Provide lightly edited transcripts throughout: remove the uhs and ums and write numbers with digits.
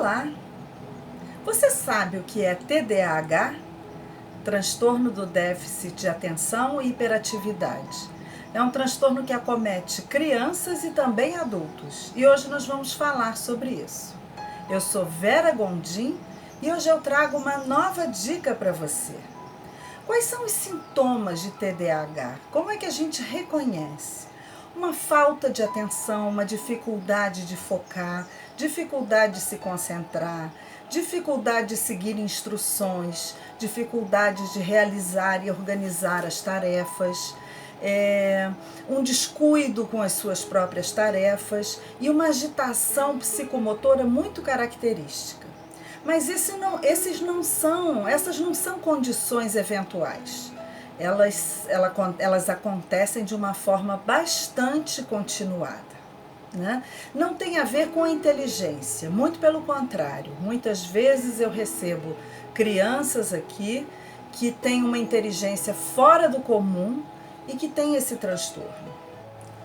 Olá! Você sabe o que é TDAH? Transtorno do déficit de atenção e hiperatividade. É um transtorno que acomete crianças e também adultos. E hoje nós vamos falar sobre isso. Eu sou Vera Gondim e hoje eu trago uma nova dica para você. Quais são os sintomas de TDAH? Como é que a gente reconhece? Uma falta de atenção, uma dificuldade de focar, dificuldade de se concentrar, dificuldade de seguir instruções, dificuldade de realizar e organizar as tarefas, um descuido com as suas próprias tarefas e uma agitação psicomotora muito característica. Mas essas não são condições eventuais. Elas acontecem de uma forma bastante continuada. Né? Não tem a ver com a inteligência, muito pelo contrário. Muitas vezes eu recebo crianças aqui que têm uma inteligência fora do comum e que têm esse transtorno.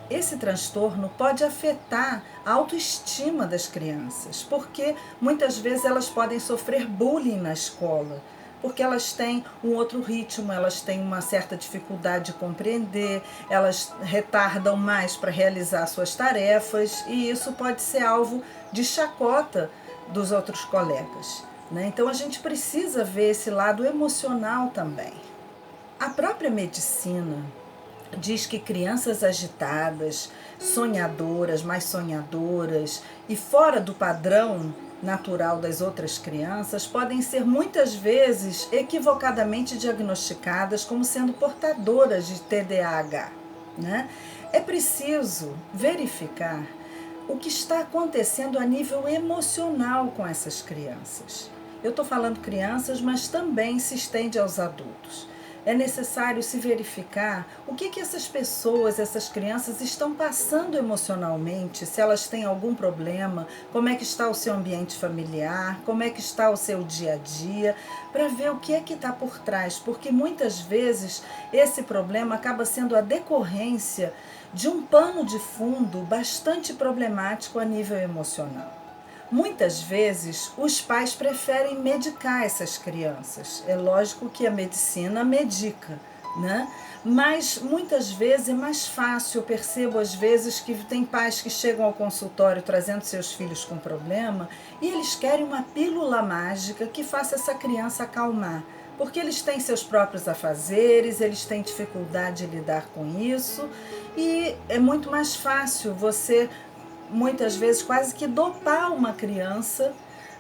Esse transtorno pode afetar a autoestima das crianças, porque muitas vezes elas podem sofrer bullying na escola, porque elas têm um outro ritmo, elas têm uma certa dificuldade de compreender, elas retardam mais para realizar suas tarefas e isso pode ser alvo de chacota dos outros colegas, né? Então a gente precisa ver esse lado emocional também. A própria medicina diz que crianças agitadas, sonhadoras, mais sonhadoras e fora do padrão natural das outras crianças podem ser muitas vezes equivocadamente diagnosticadas como sendo portadoras de TDAH, né? É preciso verificar o que está acontecendo a nível emocional com essas crianças. Eu estou falando crianças, mas também se estende aos adultos. É necessário se verificar o que essas pessoas, essas crianças estão passando emocionalmente, se elas têm algum problema, como é que está o seu ambiente familiar, como é que está o seu dia a dia, para ver o que é que está por trás, porque muitas vezes esse problema acaba sendo a decorrência de um pano de fundo bastante problemático a nível emocional. Muitas vezes os pais preferem medicar essas crianças. É lógico que a medicina medica, né? Mas muitas vezes é mais fácil. Eu percebo às vezes que tem pais que chegam ao consultório trazendo seus filhos com problema e eles querem uma pílula mágica que faça essa criança acalmar. Porque eles têm seus próprios afazeres, eles têm dificuldade de lidar com isso e é muito mais fácil você muitas vezes quase que dopar uma criança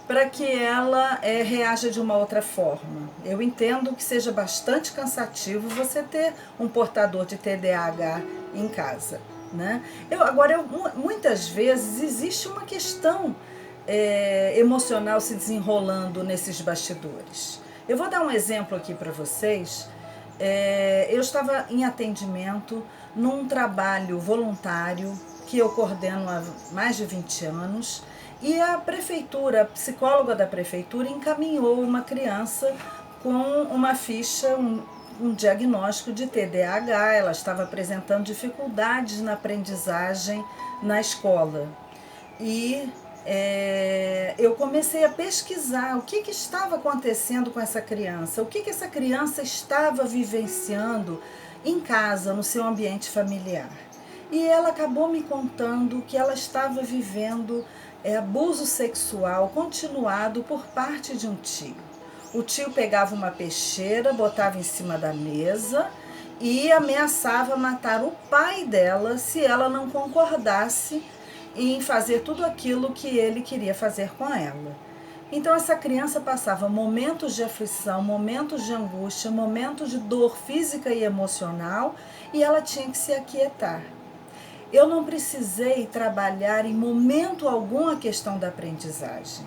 para que ela reaja de uma outra forma. Eu entendo que seja bastante cansativo você ter um portador de TDAH em casa, né? Muitas vezes existe uma questão emocional se desenrolando nesses bastidores. Eu vou dar um exemplo aqui para vocês. Eu estava em atendimento num trabalho voluntário que eu coordeno há mais de 20 anos, e a prefeitura, a psicóloga da prefeitura, encaminhou uma criança com uma ficha, um diagnóstico de TDAH. Ela estava apresentando dificuldades na aprendizagem na escola. E eu comecei a pesquisar o que estava acontecendo com essa criança, o que essa criança estava vivenciando em casa, no seu ambiente familiar. E ela acabou me contando que ela estava vivendo abuso sexual continuado por parte de um tio. O tio pegava uma peixeira, botava em cima da mesa e ameaçava matar o pai dela se ela não concordasse em fazer tudo aquilo que ele queria fazer com ela. Então essa criança passava momentos de aflição, momentos de angústia, momentos de dor física e emocional e ela tinha que se aquietar. Eu não precisei trabalhar em momento algum a questão da aprendizagem.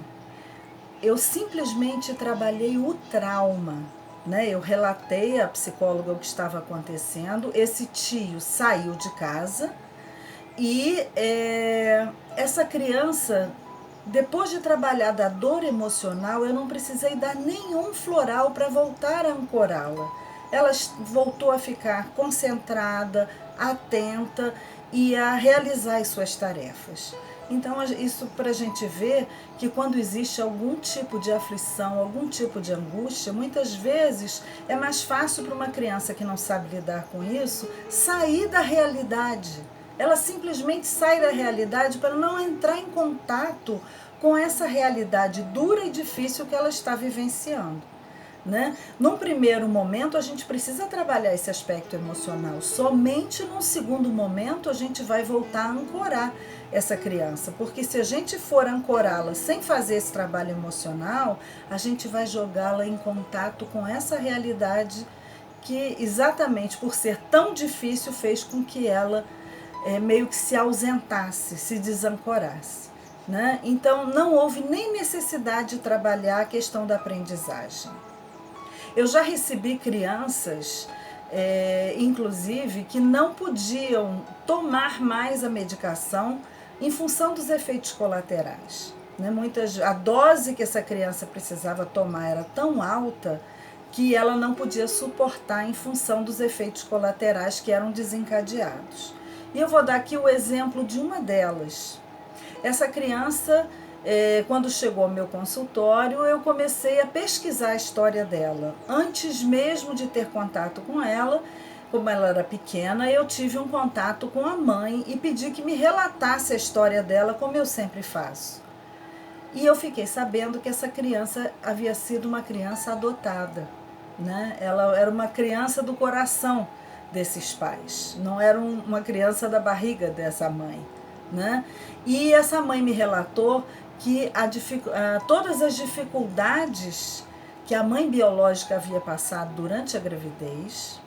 Eu simplesmente trabalhei o trauma, né? Eu relatei à psicóloga o que estava acontecendo. Esse tio saiu de casa e essa criança, depois de trabalhar da dor emocional, eu não precisei dar nenhum floral para voltar a ancorá-la. Ela voltou a ficar concentrada, atenta e a realizar as suas tarefas. Então, isso para a gente ver que quando existe algum tipo de aflição, algum tipo de angústia, muitas vezes é mais fácil para uma criança que não sabe lidar com isso sair da realidade. Ela simplesmente sai da realidade para não entrar em contato com essa realidade dura e difícil que ela está vivenciando. Né? Num primeiro momento, a gente precisa trabalhar esse aspecto emocional. Somente num segundo momento, a gente vai voltar a ancorar essa criança. Porque se a gente for ancorá-la sem fazer esse trabalho emocional, a gente vai jogá-la em contato com essa realidade que, exatamente por ser tão difícil, fez com que ela meio que se ausentasse, se desancorasse. Né? Então, não houve nem necessidade de trabalhar a questão da aprendizagem. Eu já recebi crianças, inclusive, que não podiam tomar mais a medicação em função dos efeitos colaterais. Né? A dose que essa criança precisava tomar era tão alta que ela não podia suportar em função dos efeitos colaterais que eram desencadeados. E eu vou dar aqui o exemplo de uma delas. Essa criança, quando chegou ao meu consultório, eu comecei a pesquisar a história dela. Antes mesmo de ter contato com ela, como ela era pequena, eu tive um contato com a mãe e pedi que me relatasse a história dela, como eu sempre faço. E eu fiquei sabendo que essa criança havia sido uma criança adotada. Né? Ela era uma criança do coração desses pais, não era uma criança da barriga dessa mãe. Né? E essa mãe me relatou que todas as dificuldades que a mãe biológica havia passado durante a gravidez,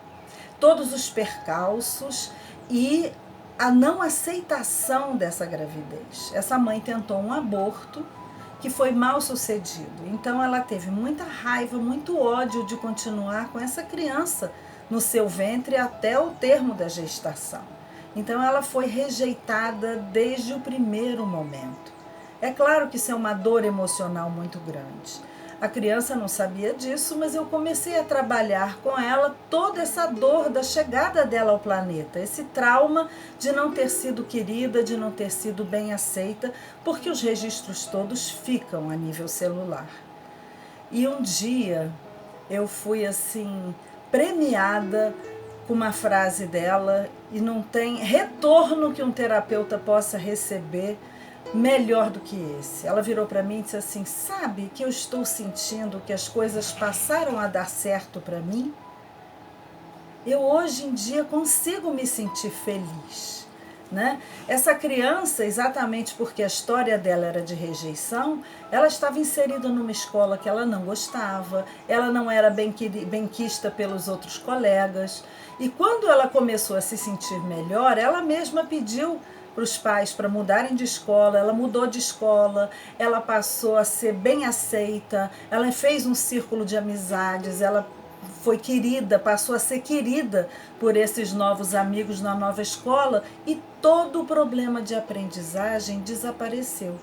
todos os percalços e a não aceitação dessa gravidez. Essa mãe tentou um aborto que foi mal sucedido. Então ela teve muita raiva, muito ódio de continuar com essa criança no seu ventre até o termo da gestação. Então ela foi rejeitada desde o primeiro momento. É claro que isso é uma dor emocional muito grande. A criança não sabia disso, mas eu comecei a trabalhar com ela toda essa dor da chegada dela ao planeta, esse trauma de não ter sido querida, de não ter sido bem aceita, porque os registros todos ficam a nível celular. E um dia eu fui assim premiada com uma frase dela, e não tem retorno que um terapeuta possa receber melhor do que esse. Ela virou para mim e disse assim: sabe que eu estou sentindo que as coisas passaram a dar certo para mim? Eu hoje em dia consigo me sentir feliz. Né? Essa criança, exatamente porque a história dela era de rejeição, ela estava inserida numa escola que ela não gostava, ela não era benquista pelos outros colegas. E quando ela começou a se sentir melhor, ela mesma pediu para os pais para mudarem de escola, ela mudou de escola, ela passou a ser bem aceita, ela fez um círculo de amizades, ela foi querida, passou a ser querida por esses novos amigos na nova escola e todo o problema de aprendizagem desapareceu.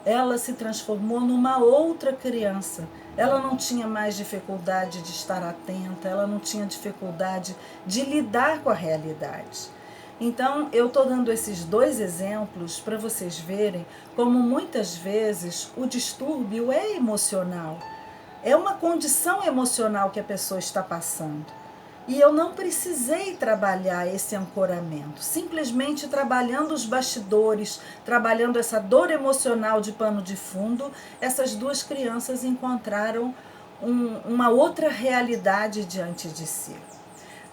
Ela se transformou numa outra criança. Ela não tinha mais dificuldade de estar atenta, ela não tinha dificuldade de lidar com a realidade. Então, eu estou dando esses dois exemplos para vocês verem como muitas vezes o distúrbio é emocional. É uma condição emocional que a pessoa está passando. E eu não precisei trabalhar esse ancoramento. Simplesmente trabalhando os bastidores, trabalhando essa dor emocional de pano de fundo, essas duas crianças encontraram uma outra realidade diante de si.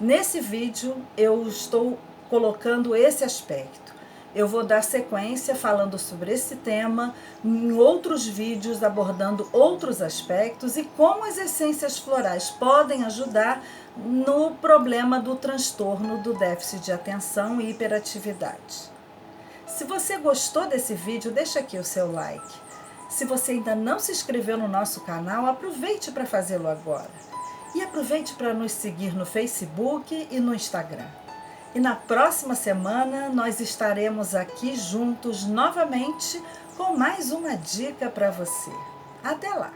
Nesse vídeo, eu estou colocando esse aspecto. Eu vou dar sequência falando sobre esse tema em outros vídeos, abordando outros aspectos e como as essências florais podem ajudar no problema do transtorno do déficit de atenção e hiperatividade. Se você gostou desse vídeo, deixa aqui o seu like. Se você ainda não se inscreveu no nosso canal, aproveite para fazê-lo agora. E aproveite para nos seguir no Facebook e no Instagram. E na próxima semana nós estaremos aqui juntos novamente com mais uma dica para você. Até lá!